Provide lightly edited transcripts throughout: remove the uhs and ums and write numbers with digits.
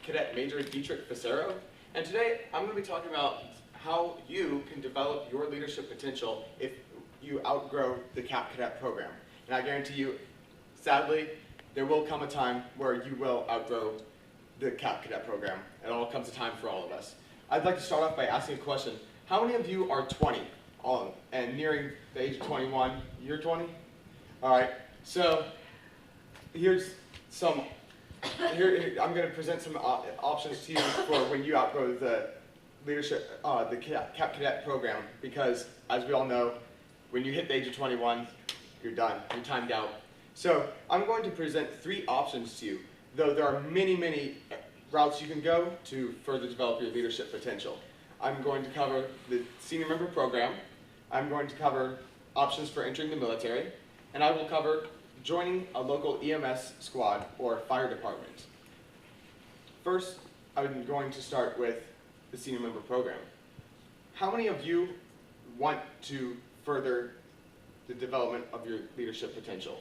Cadet Major Dietrich Fassero, and today I'm going to be talking about how you can develop your leadership potential if you outgrow the CAP Cadet program. And I guarantee you, sadly, there will come a time where you will outgrow the CAP Cadet program. It all comes a time for all of us. I'd like to start off by asking a question. How many of you are 20 and nearing the age of 21? You're 20? All right, so here's some, I'm going to present some options to you for when you outgrow the leadership, the CAP Cadet program, because as we all know, when you hit the age of 21, you're done, you're timed out. So I'm going to present 3 options to you, though there are many routes you can go to further develop your leadership potential. I'm going to cover the senior member program, I'm going to cover options for entering the military, and I will cover joining a local EMS squad or fire department. First, I'm going to start with the senior member program. How many of you want to further the development of your leadership potential?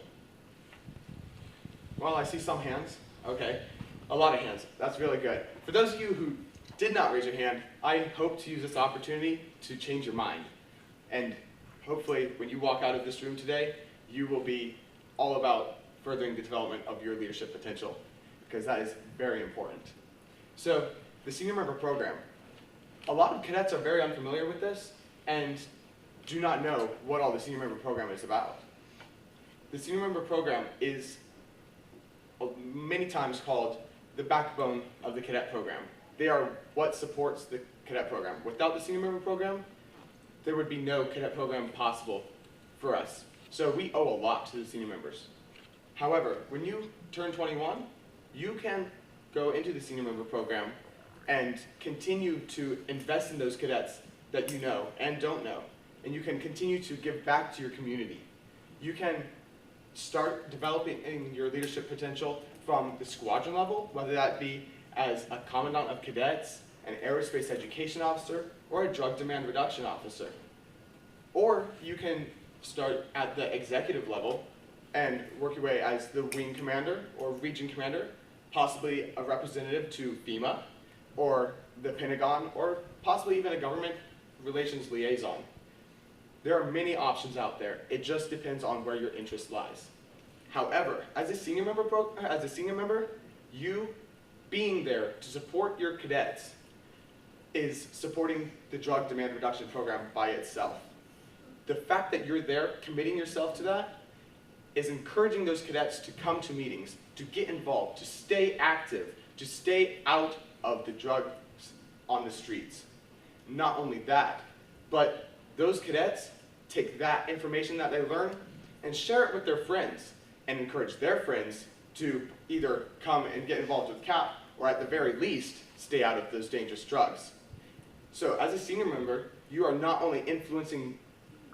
Well, I see some hands. Okay, a lot of hands. That's really good. For those of you who did not raise your hand, I hope to use this opportunity to change your mind. And hopefully, when you walk out of this room today, you will be all about furthering the development of your leadership potential, because that is very important. So, the senior member program. A lot of cadets are very unfamiliar with this and do not know what all the senior member program is about. The senior member program is many times called the backbone of the cadet program. They are what supports the cadet program. Without the senior member program, there would be no cadet program possible for us. So we owe a lot to the senior members. However, when you turn 21, you can go into the senior member program and continue to invest in those cadets that you know and don't know. And you can continue to give back to your community. You can start developing your leadership potential from the squadron level, whether that be as a commandant of cadets, an aerospace education officer, or a drug demand reduction officer. Or you can start at the executive level and work your way as the wing commander or region commander, possibly a representative to FEMA, or the Pentagon, or possibly even a government relations liaison. There are many options out there. It just depends on where your interest lies. However, as a senior member, you being there to support your cadets is supporting the drug demand reduction program by itself. The fact that you're there committing yourself to that is encouraging those cadets to come to meetings, to get involved, to stay active, to stay out of the drugs on the streets. Not only that, but those cadets take that information that they learn and share it with their friends and encourage their friends to either come and get involved with CAP or at the very least stay out of those dangerous drugs. So as a senior member, you are not only influencing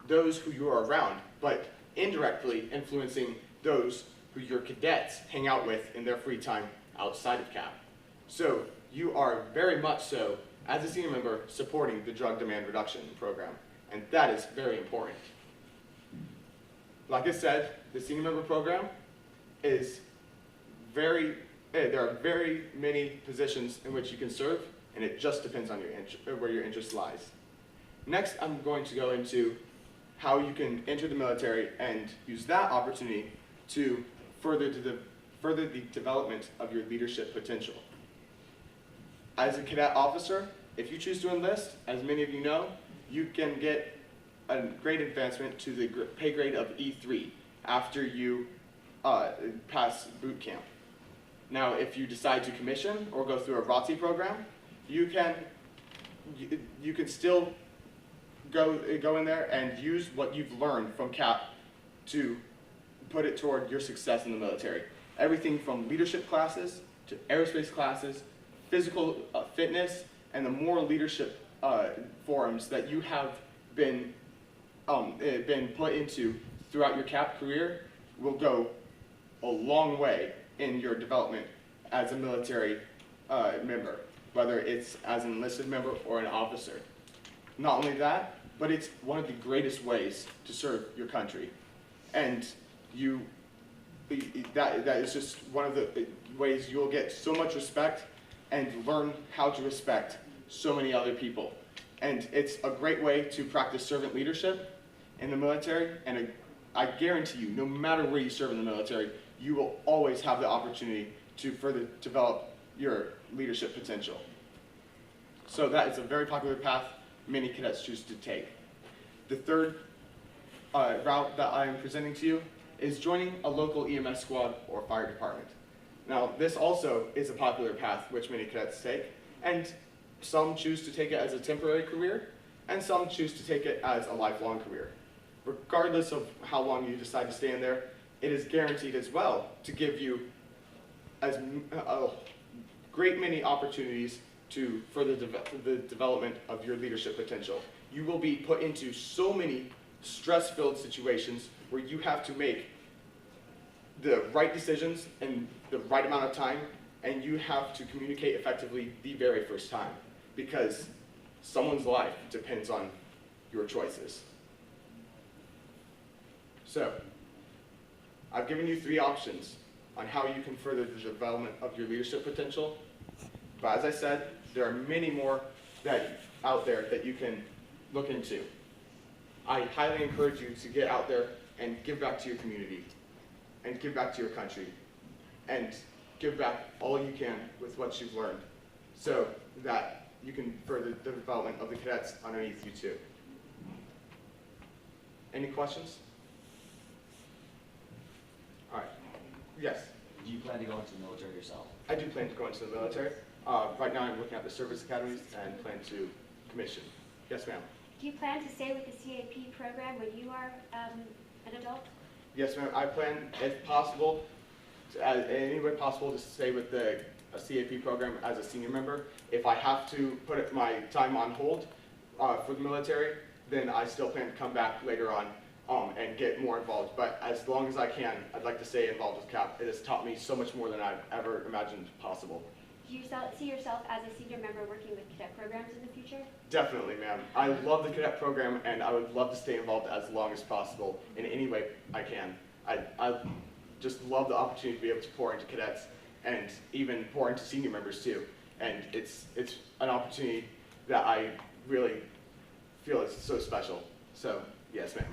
those who you are around, but indirectly influencing those who your cadets hang out with in their free time outside of CAP. So you are very much so, as a senior member, supporting the drug demand reduction program, and that is very important. Like I said, the senior member program is there are very many positions in which you can serve, and it just depends on where your interest lies. Next, I'm going to go into how you can enter the military and use that opportunity to further the development of your leadership potential. As a cadet officer, if you choose to enlist, as many of you know, you can get a grade advancement to the pay grade of E3 after you pass boot camp. Now, if you decide to commission or go through a ROTC program, you can still go in there and use what you've learned from CAP to put it toward your success in the military. Everything from leadership classes to aerospace classes, physical fitness, and the moral leadership forums that you have been put into throughout your CAP career will go a long way in your development as a military member, whether it's as an enlisted member or an officer. Not only that, but it's one of the greatest ways to serve your country. And that is just one of the ways you'll get so much respect and learn how to respect so many other people. And it's a great way to practice servant leadership in the military, and I guarantee you, no matter where you serve in the military, you will always have the opportunity to further develop your leadership potential. So that is a very popular path many cadets choose to take. The third route that I am presenting to you is joining a local EMS squad or fire department. Now, this also is a popular path which many cadets take, and some choose to take it as a temporary career, and some choose to take it as a lifelong career. Regardless of how long you decide to stay in there, it is guaranteed as well to give you a great many opportunities to further the development of your leadership potential. You will be put into so many stress-filled situations where you have to make the right decisions in the right amount of time, and you have to communicate effectively the very first time, because someone's life depends on your choices. So, I've given you 3 options on how you can further the development of your leadership potential, but as I said, there are many more out there that you can look into. I highly encourage you to get out there and give back to your community, and give back to your country, and give back all you can with what you've learned, so that you can further the development of the cadets underneath you too. Any questions? All right. Yes? Do you plan to go into the military yourself? I do plan to go into the military. Right now I'm looking at the service academies and plan to commission. Yes, ma'am. Do you plan to stay with the CAP program when you are an adult? Yes, ma'am. I plan, if possible, in any way possible, to stay with the CAP program as a senior member. If I have to put my time on hold for the military, then I still plan to come back later on and get more involved. But as long as I can, I'd like to stay involved with CAP. It has taught me so much more than I've ever imagined possible. Do you see yourself as a senior member working with cadet programs in the future? Definitely, ma'am. I love the cadet program, and I would love to stay involved as long as possible in any way I can. I just love the opportunity to be able to pour into cadets and even pour into senior members too. And it's an opportunity that I really feel is so special. So, yes, ma'am.